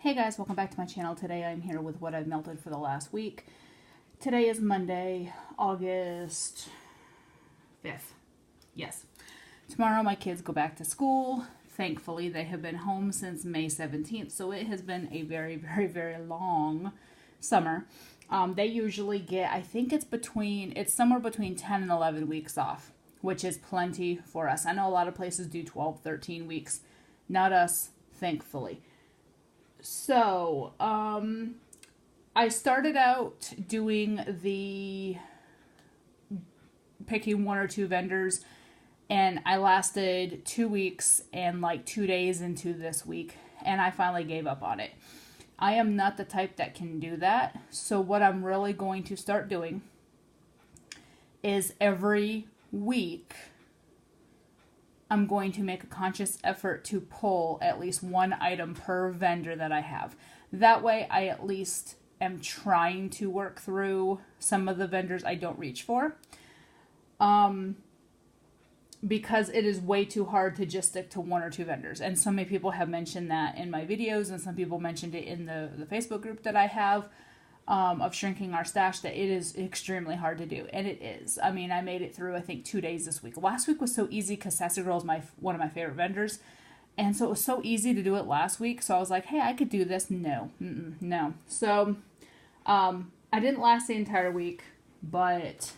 Hey guys, welcome back to my channel. Today I'm here with what I've melted for the last week. Today is Monday, August 5th. Yes. Tomorrow my kids go back to school. Thankfully, they have been home since May 17th, so it has been a very, very, very long summer. They usually get, I think it's somewhere between 10 and 11 weeks off, which is plenty for us. I know a lot of places do 12, 13 weeks. Not us, thankfully. So, I started out doing picking one or two vendors, and I lasted 2 weeks and like 2 days into this week, and I finally gave up on it. I am not the type that can do that, so what I'm really going to start doing is every week I'm going to make a conscious effort to pull at least one item per vendor that I have. That way I at least am trying to work through some of the vendors I don't reach for. Because it is way too hard to just stick to one or two vendors. And so many people have mentioned that in my videos, and some people mentioned it in the Facebook group that I have of shrinking our stash, that it is extremely hard to do. And it is. I mean, I made it through, I think, 2 days this week. Last week was so easy because Sassy Girl is one of my favorite vendors. And so it was so easy to do it last week. So I was like, hey, I could do this. No. So I didn't last the entire week, but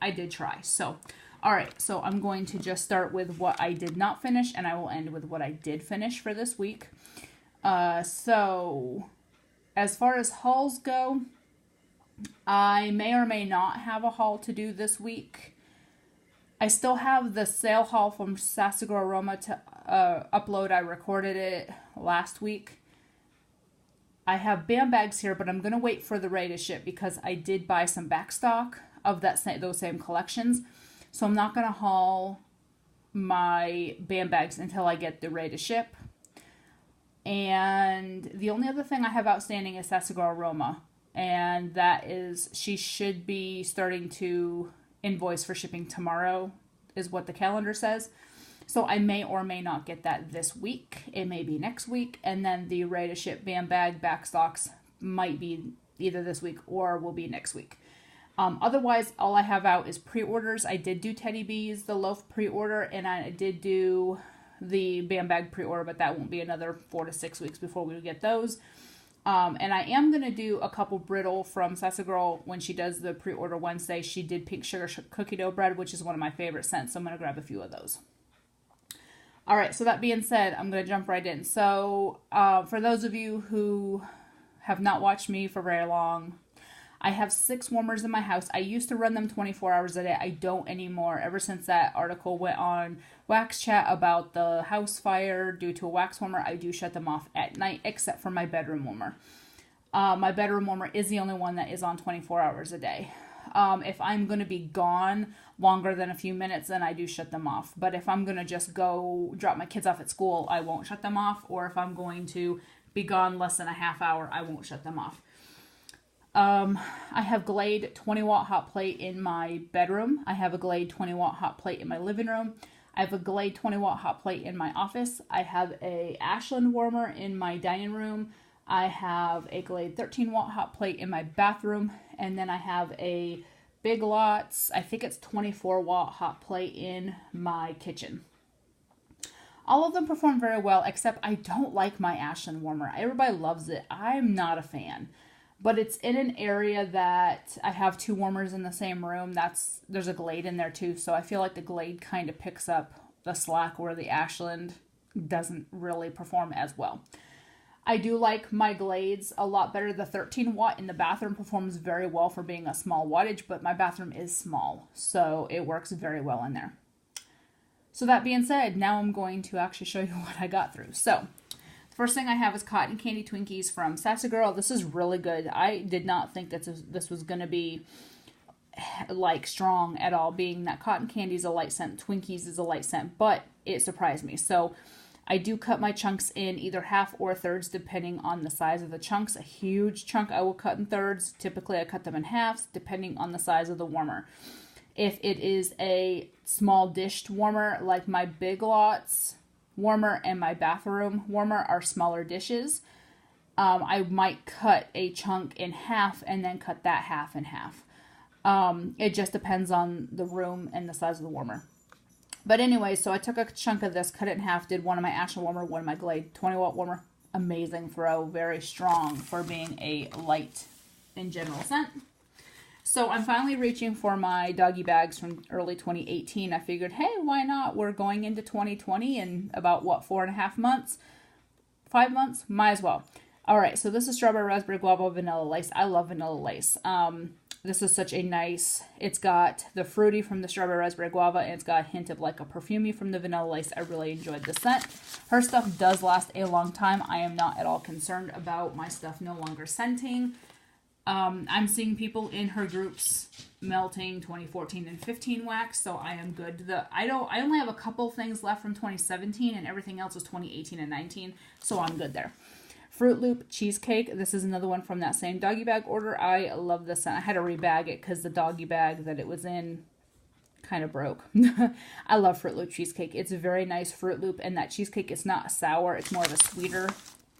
I did try. So, all right. So I'm going to just start with what I did not finish, and I will end with what I did finish for this week. So as far as hauls go, I may or may not have a haul to do this week. I still have the sale haul from Sassy Girl Aroma to upload. I recorded it last week. I have BAM bags here, but I'm going to wait for the ready to ship because I did buy some back stock of those same collections. So I'm not going to haul my BAM bags until I get the ready to ship. And the only other thing I have outstanding is Sassy Girl Aroma. And that is, she should be starting to invoice for shipping tomorrow, is what the calendar says. So I may or may not get that this week. It may be next week. And then the ready to ship BAM bag backstocks might be either this week or will be next week. Otherwise, all I have out is pre-orders. I did do Teddy Bees, the loaf pre-order, and I did do the BAM bag pre-order, but that won't be another 4 to 6 weeks before we get those. And I am going to do a couple brittle from Sassy Girl when she does the pre-order Wednesday. She did pink sugar cookie dough bread, which is one of my favorite scents, so I'm going to grab a few of those. All right, so that being said, I'm going to jump right in. So for those of you who have not watched me for very long, I have 6 warmers in my house. I used to run them 24 hours a day. I don't anymore. Ever since that article went on Wax Chat about the house fire due to a wax warmer, I do shut them off at night, except for my bedroom warmer. My bedroom warmer is the only one that is on 24 hours a day. If I'm going to be gone longer than a few minutes, then I do shut them off. But if I'm going to just go drop my kids off at school, I won't shut them off. Or if I'm going to be gone less than a half hour, I won't shut them off. I have Glade 20 watt hot plate in my bedroom. I have a Glade 20 watt hot plate in my living room. I have a Glade 20 watt hot plate in my office. I have a Ashland warmer in my dining room. I have a Glade 13 watt hot plate in my bathroom. And then I have a Big Lots, I think it's 24 watt hot plate in my kitchen. All of them perform very well, except I don't like my Ashland warmer. Everybody loves it. I'm not a fan. But it's in an area that I have 2 warmers in the same room. There's a Glade in there too, so I feel like the Glade kind of picks up the slack where the Ashland doesn't really perform as well. I do like my Glades a lot better. The 13 watt in the bathroom performs very well for being a small wattage, but my bathroom is small, so it works very well in there. So that being said, now I'm going to actually show you what I got through. So first thing I have is Cotton Candy Twinkies from Sassy Girl. This is really good. I did not think that this was going to be like strong at all, being that cotton candy is a light scent, Twinkies is a light scent, but it surprised me. So I do cut my chunks in either half or thirds depending on the size of the chunks. A huge chunk I will cut in thirds. Typically I cut them in halves depending on the size of the warmer. If it is a small dished warmer, like my Big Lots warmer and my bathroom warmer are smaller dishes. I might cut a chunk in half and then cut that half in half. It just depends on the room and the size of the warmer. But anyway, so I took a chunk of this, cut it in half, did one of my Ashland warmer, one of my Glade 20 watt warmer. Amazing throw, very strong for being a light in general scent. So I'm finally reaching for my doggy bags from early 2018. I figured, hey, why not? We're going into 2020 in about, 4.5 months? 5 months? Might as well. All right, so this is strawberry, raspberry, guava, vanilla lace. I love vanilla lace. This is such a nice, it's got the fruity from the strawberry, raspberry, guava, and it's got a hint of like a perfumey from the vanilla lace. I really enjoyed the scent. Her stuff does last a long time. I am not at all concerned about my stuff no longer scenting. I'm seeing people in her groups melting 2014 and 15 wax, so I am good. I only have a couple things left from 2017, and everything else is 2018 and 19, so I'm good there. Fruit Loop Cheesecake. This is another one from that same doggy bag order. I love this scent. I had to rebag it because the doggy bag that it was in kind of broke. I love Fruit Loop Cheesecake. It's a very nice Fruit Loop, and that cheesecake is not sour. It's more of a sweeter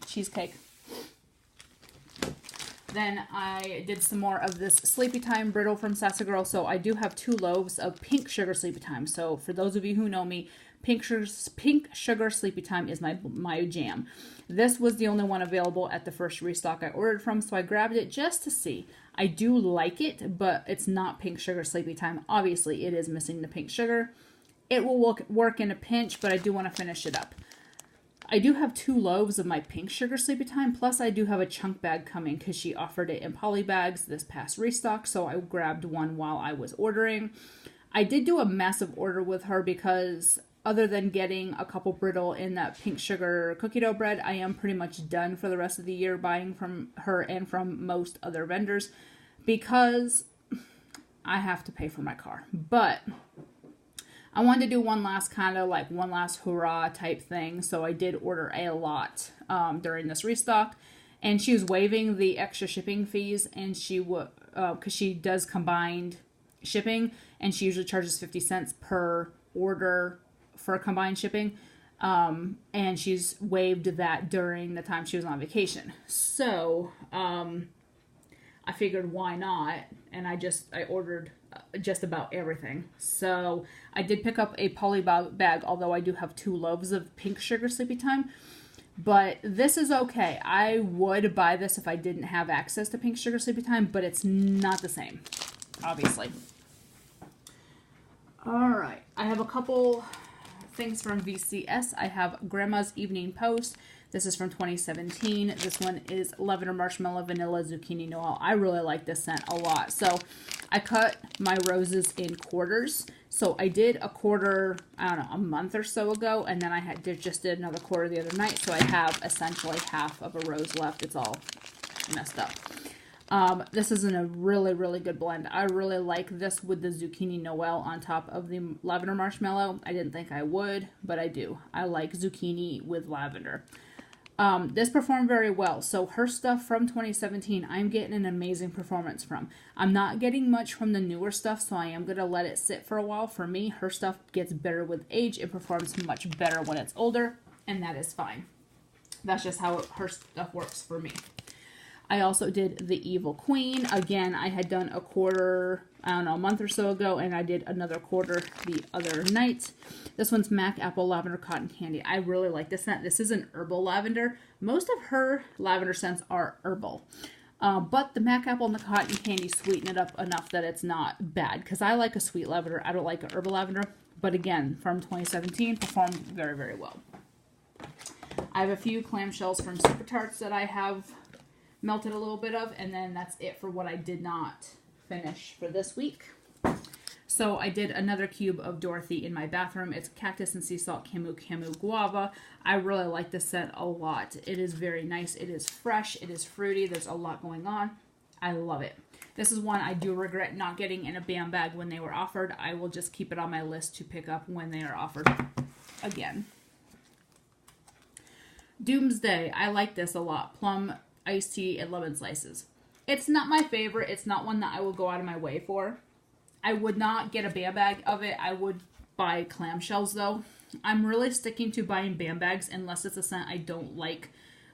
cheesecake. Then I did some more of this Sleepy Time Brittle from Sassy Girl. So I do have 2 loaves of Pink Sugar Sleepy Time. So for those of you who know me, Pink Sugar Sleepy Time is my jam. This was the only one available at the first restock I ordered from, so I grabbed it just to see. I do like it, but it's not Pink Sugar Sleepy Time. Obviously, it is missing the pink sugar. It will work in a pinch, but I do want to finish it up. I do have 2 loaves of my Pink Sugar Sleepy Time, plus I do have a chunk bag coming because she offered it in poly bags this past restock, so I grabbed one while I was ordering. I did do a massive order with her because other than getting a couple brittle in that pink sugar cookie dough bread, I am pretty much done for the rest of the year buying from her and from most other vendors because I have to pay for my car. But I wanted to do one last one last hurrah type thing, so I did order a lot during this restock. And she was waiving the extra shipping fees, and she would, because she does combined shipping, and she usually charges 50 cents per order for combined shipping, and she's waived that during the time she was on vacation. So I figured why not, and I ordered just about everything. So I did pick up a poly bag, although I do have 2 loaves of Pink Sugar Sleepy Time. But this is okay. I would buy this if I didn't have access to Pink Sugar Sleepy Time, but it's not the same, obviously. Alright, I have a couple things from VCS. I have Grandma's Evening Post. This is from 2017. This one is Lavender Marshmallow Vanilla Zucchini Noel. I really like this scent a lot. So I cut my roses in quarters. So I did a quarter, I don't know, a month or so ago, and then I just did another quarter the other night. So I have essentially half of a rose left. It's all messed up. This is in a really, really good blend. I really like this with the Zucchini Noel on top of the Lavender Marshmallow. I didn't think I would, but I do. I like zucchini with lavender. This performed very well. So her stuff from 2017, I'm getting an amazing performance from. I'm not getting much from the newer stuff, so I am going to let it sit for a while. For me, her stuff gets better with age. It performs much better when it's older, and that is fine. That's just how her stuff works for me. I also did the Evil Queen. Again, I had done a quarter, I don't know, a month or so ago, and I did another quarter the other night. This one's Mac Apple Lavender Cotton Candy. I really like this scent. This is an herbal lavender. Most of her lavender scents are herbal. But the Mac Apple and the Cotton Candy sweeten it up enough that it's not bad. Because I like a sweet lavender. I don't like a herbal lavender. But again, from 2017, performed very, very well. I have a few clamshells from Super Tarts that I have melted a little bit of, and then that's it for what I did not finish for this week. So I did another cube of Dorothy in my bathroom. It's Cactus and Sea Salt Camu Camu Guava. I really like this scent a lot. It is very nice. It is fresh. It is fruity. There's a lot going on. I love it. This is one I do regret not getting in a BAM bag when they were offered. I will just keep it on my list to pick up when they are offered again. Doomsday. I like this a lot. Plum, iced tea, and lemon slices. It's not my favorite. It's not one that I will go out of my way for. I would not get a BAM bag of it. I would buy clamshells though. I'm really sticking to buying BAM bags unless it's a scent I don't like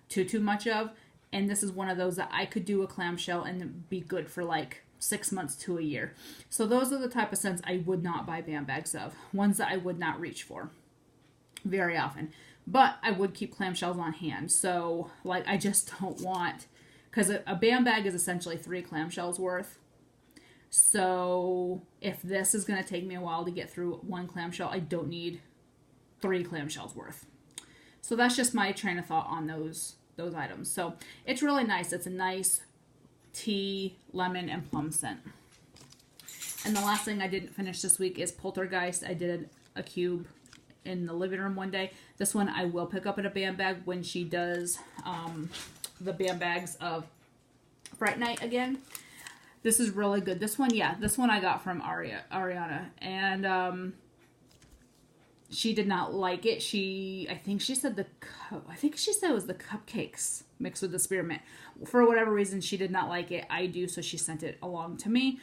too much of. And this is one of those that I could do a clamshell and be good for like 6 months to a year. So those are the type of scents I would not buy band bags of. Ones that I would not reach for very often. But I would keep clamshells on hand. So like I just don't want, because a band bag is essentially 3 clamshells worth. So if this is going to take me a while to get through 1 clamshell, I don't need 3 clamshells worth. So that's just my train of thought on those items. So it's really nice. It's a nice tea, lemon, and plum scent. And the last thing I didn't finish this week is Poltergeist. I did a cube in the living room one day. This one I will pick up in a band bag when she does the band bags of Fright Night again. This is really good. This one I got from Ariana. And she did not like it. I think she said it was the cupcakes mixed with the spearmint. For whatever reason, she did not like it. I do, so she sent it along to me.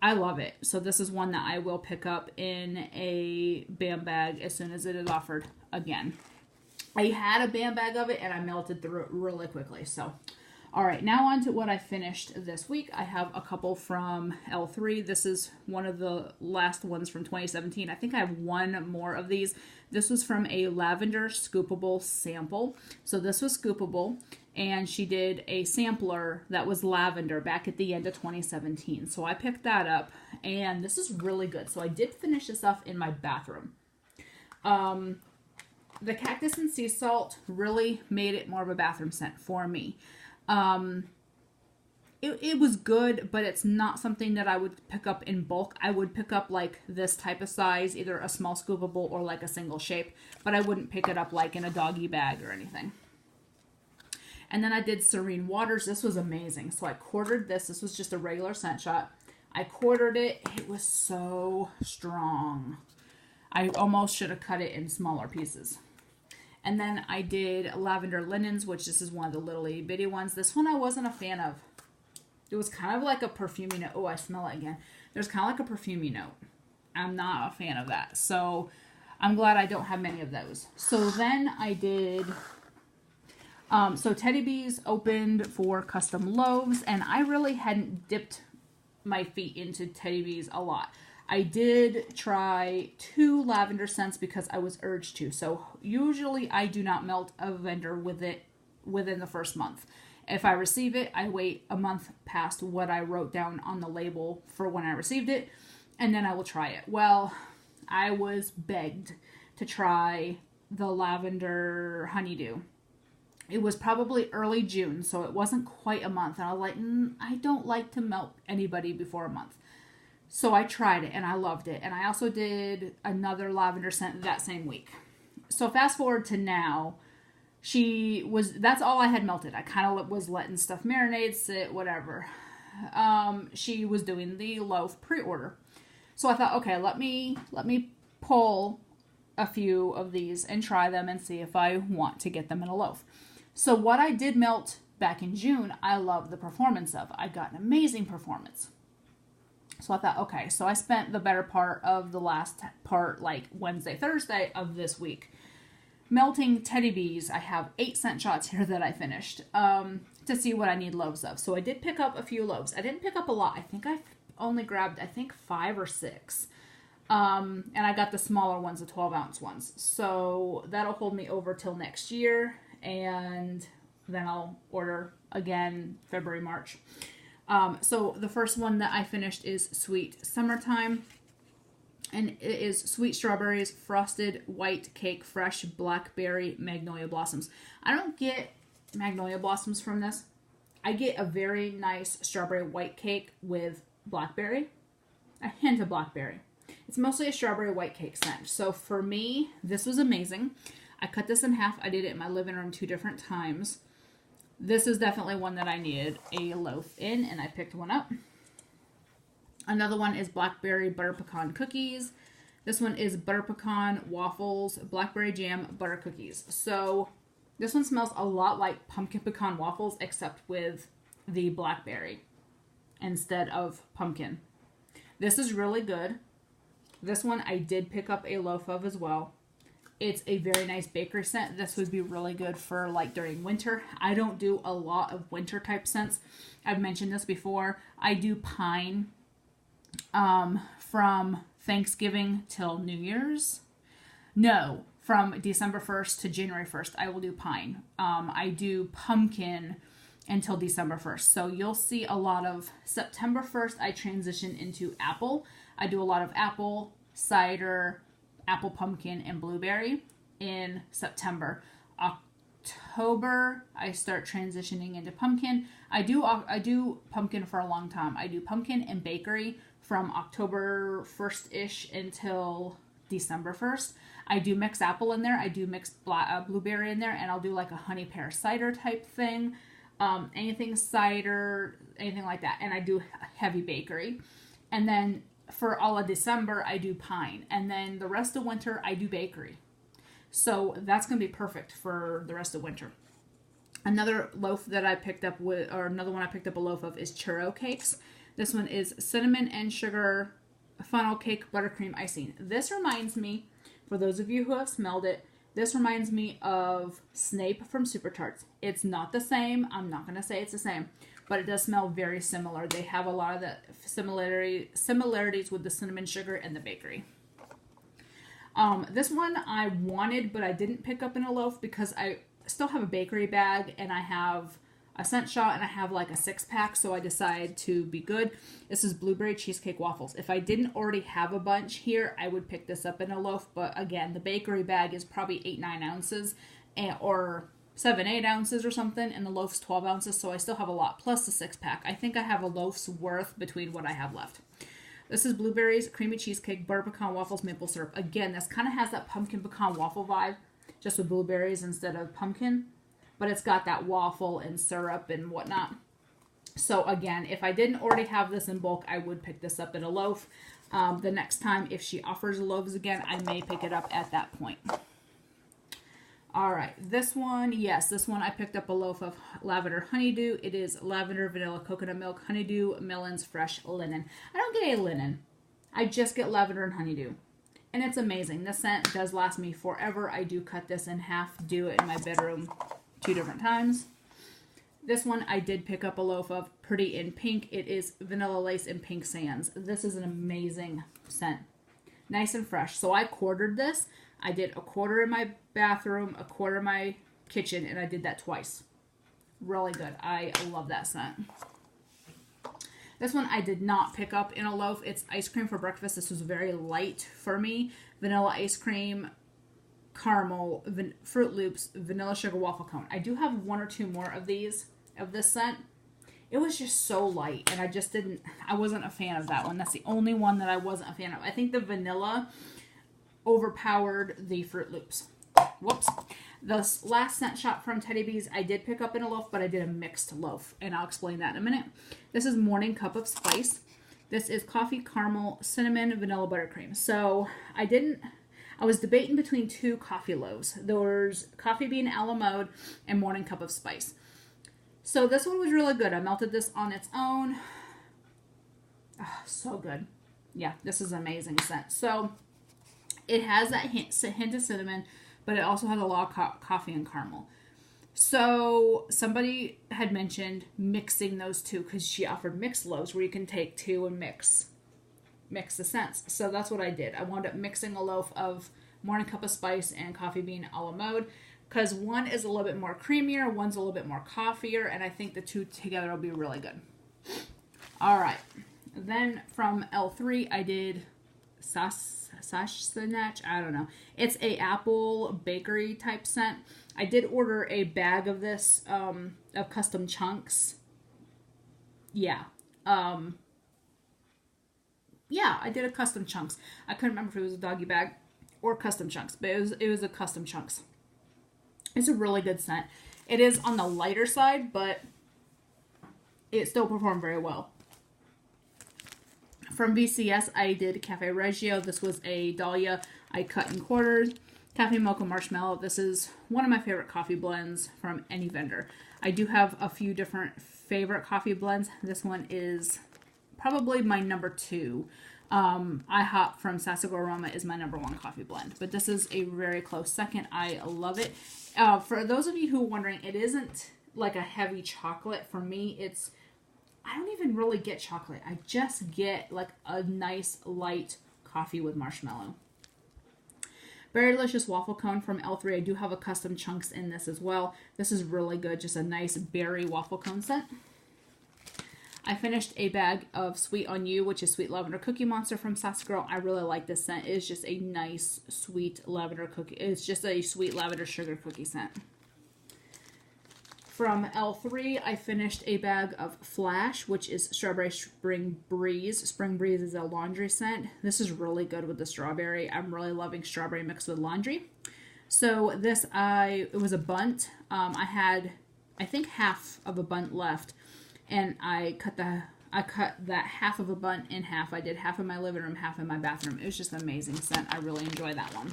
I love it. So this is one that I will pick up in a band bag as soon as it is offered again. I had a band bag of it and I melted through it really quickly. So, all right, now on to what I finished this week. I have a couple from L3. This is one of the last ones from 2017. I think I have one more of these. This was from a lavender scoopable sample. So this was scoopable, and she did a sampler that was lavender back at the end of 2017. So I picked that up, and this is really good. So I did finish this off in my bathroom. The cactus and sea salt really made it more of a bathroom scent for me. It was good, but it's not something that I would pick up in bulk. I would pick up like this type of size, either a small scoopable or like a single shape, but I wouldn't pick it up like in a doggy bag or anything. And then I did Serene Waters. This was amazing. So I quartered this. This was just a regular scent shot. I quartered it. It was so strong. I almost should have cut it in smaller pieces. And then I did Lavender Linens, which this is one of the little itty bitty ones. This one I wasn't a fan of. It was kind of like a perfumey note. Oh, I smell it again. There's kind of like a perfumey note. I'm not a fan of that. So I'm glad I don't have many of those. So then I did... so Teddy Bees opened for custom loaves, and I really hadn't dipped my feet into Teddy Bees a lot. I did try 2 lavender scents because I was urged to. So usually I do not melt a vendor with it within the first month. If I receive it, I wait a month past what I wrote down on the label for when I received it, and then I will try it. Well, I was begged to try the lavender honeydew. It was probably early June, so it wasn't quite a month. And I was like, I don't like to melt anybody before a month. So I tried it, and I loved it. And I also did another lavender scent that same week. So fast forward to now, that's all I had melted. I kind of was letting stuff marinate, sit, whatever. She was doing the loaf pre-order. So I thought, okay, let me pull a few of these and try them and see if I want to get them in a loaf. So what I did melt back in June, I love the performance of. I got an amazing performance. So I thought, okay, so I spent the better part of the last part, like Wednesday, Thursday of this week, melting Teddy Bees. I have 8 scent shots here that I finished to see what I need loaves of. So I did pick up a few loaves. I didn't pick up a lot. I think I only grabbed, 5 or 6. And I got the smaller ones, the 12-ounce ones. So that'll hold me over till next year. And then I'll order again February, March. So the first one that I finished is Sweet Summertime. And it is Sweet Strawberries, Frosted White Cake, Fresh Blackberry, Magnolia Blossoms. I don't get Magnolia Blossoms from this. I get a very nice strawberry white cake with blackberry. A hint of blackberry. It's mostly a strawberry white cake scent. So for me, this was amazing. I cut this in half. I did it in my living room 2 different times. This is definitely one that I needed a loaf in, and I picked one up. Another one is Blackberry Butter Pecan Cookies. This one is Butter Pecan Waffles, Blackberry Jam Butter Cookies. So this one smells a lot like Pumpkin Pecan Waffles, except with the blackberry instead of pumpkin. This is really good. This one I did pick up a loaf of as well. It's a very nice bakery scent. This would be really good for like during winter. I don't do a lot of winter type scents. I've mentioned this before. I do pine from Thanksgiving till New Year's. No, from December 1st to January 1st, I will do pine. I do pumpkin until December 1st. So you'll see a lot of September 1st, I transition into apple. I do a lot of apple, cider, apple pumpkin, and blueberry in September. October, I start transitioning into pumpkin. I do pumpkin for a long time. I do pumpkin and bakery from October 1st-ish until December 1st. I do mix apple in there. I do mix blueberry in there, and I'll do like a honey pear cider type thing. Anything cider, anything like that. And I do heavy bakery. And then for all of December, I do pine. And then the rest of winter, I do bakery. So that's going to be perfect for the rest of winter. Another loaf that I picked up another one I picked up a loaf of is churro cakes. This one is cinnamon and sugar funnel cake buttercream icing. This reminds me, for those of you who have smelled it, this reminds me of Snape from Super Tarts. It's not the same. I'm not going to say it's the same, but it does smell very similar. They have a lot of the similarities with the cinnamon sugar and the bakery. This one I wanted, but I didn't pick up in a loaf because I still have a bakery bag and I have a scent shot and I have like a 6-pack, so I decided to be good. This is blueberry cheesecake waffles. If I didn't already have a bunch here, I would pick this up in a loaf, but again, the bakery bag is probably 8-9 ounces or 7-8 ounces or something, and the loaf's 12 ounces, so I still have a lot, plus the 6-pack. I think I have a loaf's worth between what I have left. This is blueberries, creamy cheesecake, butter pecan waffles, maple syrup. Again, this kind of has that pumpkin pecan waffle vibe, just with blueberries instead of pumpkin. But it's got that waffle and syrup and whatnot. So again, if I didn't already have this in bulk, I would pick this up in a loaf. The next time, if she offers loaves again, I may pick it up at that point. All right, this one, yes, this one I picked up a loaf of lavender honeydew. It is lavender, vanilla, coconut milk, honeydew, melons, fresh linen. I don't get a linen. I just get lavender and honeydew. And it's amazing. This scent does last me forever. I do cut this in half, do it in my bedroom 2 different times. This one I did pick up a loaf of Pretty in Pink. It is vanilla lace and pink sands. This is an amazing scent. Nice and fresh. So I quartered this. I did a quarter in my bathroom, a quarter in my kitchen, and I did that twice. Really good. I love that scent. This one I did not pick up in a loaf. It's ice cream for breakfast. This was very light for me. Vanilla ice cream, caramel, Fruit Loops, vanilla sugar waffle cone. I do have 1 or 2 more of these, of this scent. It was just so light, and I wasn't a fan of that one. That's the only one that I wasn't a fan of. I think the vanilla overpowered the Fruit Loops. Whoops. The last scent shot from Teddy Bees I did pick up in a loaf, but I did a mixed loaf, and I'll explain that in a minute. This is Morning Cup of Spice. This is coffee, caramel, cinnamon, vanilla buttercream. So I was debating between 2 coffee loaves. There's Coffee Bean a la Mode and Morning Cup of Spice. So this one was really good. I melted this on its own. Oh, so good. Yeah, this is an amazing scent. So it has that hint of cinnamon, but it also has a lot of coffee and caramel. So somebody had mentioned mixing those 2 because she offered mixed loaves where you can take 2 and mix the scents. So that's what I did. I wound up mixing a loaf of Morning Cup of Spice and Coffee Bean a la Mode because one is a little bit more creamier, one's a little bit more coffeeier, and I think the 2 together will be really good. All right. Then from L3, I did Sassenach. I don't know. It's a apple bakery type scent. I did order a bag of this, of custom chunks. Yeah. Yeah, I did a custom chunks. I couldn't remember if it was a doggy bag or custom chunks, but it was a custom chunks. It's a really good scent. It is on the lighter side, but it still performed very well. From VCS, I did Cafe Reggio. This was a Dahlia I cut in quarters. Cafe Mocha Marshmallow. This is one of my favorite coffee blends from any vendor. I do have a few different favorite coffee blends. This one is probably my number 2. IHOP from Sassy Girl Aroma is my #1 coffee blend, but this is a very close second. I love it. For those of you who are wondering, it isn't like a heavy chocolate. For me, I don't even really get chocolate. I just get like a nice light coffee with marshmallow. Berry Delicious Waffle Cone from L3. I do have a custom chunks in this as well. This is really good. Just a nice berry waffle cone scent. I finished a bag of Sweet on You, which is Sweet Lavender Cookie Monster from Sassy Girl. I really like this scent. It is just a nice sweet lavender cookie. It's just a sweet lavender sugar cookie scent. From L3, I finished a bag of Flash, which is Strawberry Spring Breeze. Spring Breeze is a laundry scent. This is really good with the strawberry. I'm really loving strawberry mixed with laundry. So this, it was a bunt. I had, I think, half of a bunt left, and I cut that half of a bunt in half. I did half in my living room, half in my bathroom. It was just an amazing scent. I really enjoy that one.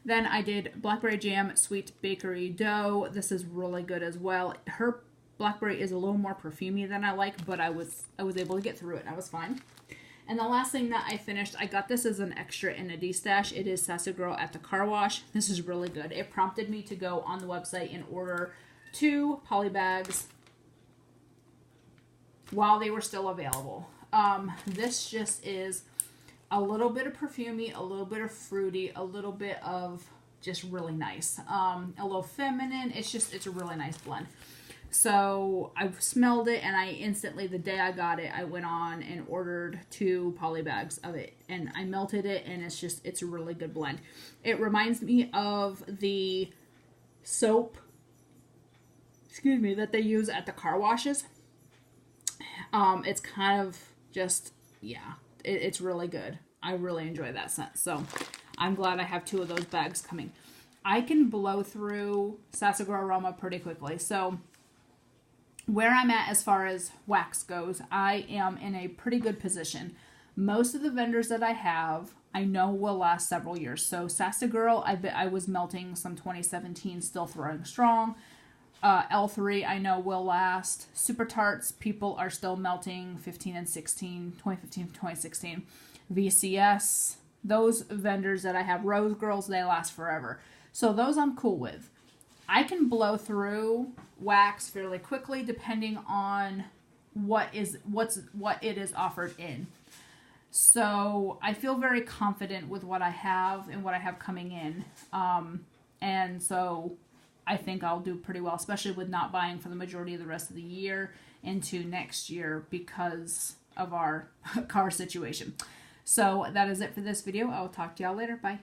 Then I did Blackberry Jam Sweet Bakery Dough. This is really good as well. Her blackberry is a little more perfumey than I like, but I was able to get through it. I was fine. And the last thing that I finished, I got this as an extra in a D-stash. It is Sassy Girl at the Car Wash. This is really good. It prompted me to go on the website and order 2 poly bags while they were still available. This just is a little bit of perfumey, a little bit of fruity, a little bit of just really nice. A little feminine. It's a really nice blend. So I smelled it, and I instantly, the day I got it, I went on and ordered 2 poly bags of it, and I melted it, and it's a really good blend. It reminds me of the soap, that they use at the car washes. It's kind of just, yeah, it's really good. I really enjoy that scent. So I'm glad I have 2 of those bags coming. I can blow through Sassy Girl Aroma pretty quickly. So where I'm at as far as wax goes, I am in a pretty good position. Most of the vendors that I have, I know will last several years. So Sassy Girl, I was melting some 2017, still throwing strong. L3 I know will last. Super Tarts, people are still melting 15 and 16, 2015, 2016. VCS, those vendors that I have, Rose Girls, they last forever. So those I'm cool with. I can blow through wax fairly quickly depending on what it is offered in. So I feel very confident with what I have and what I have coming in. And so I think I'll do pretty well, especially with not buying for the majority of the rest of the year into next year because of our car situation. So that is it for this video. I will talk to y'all later. Bye.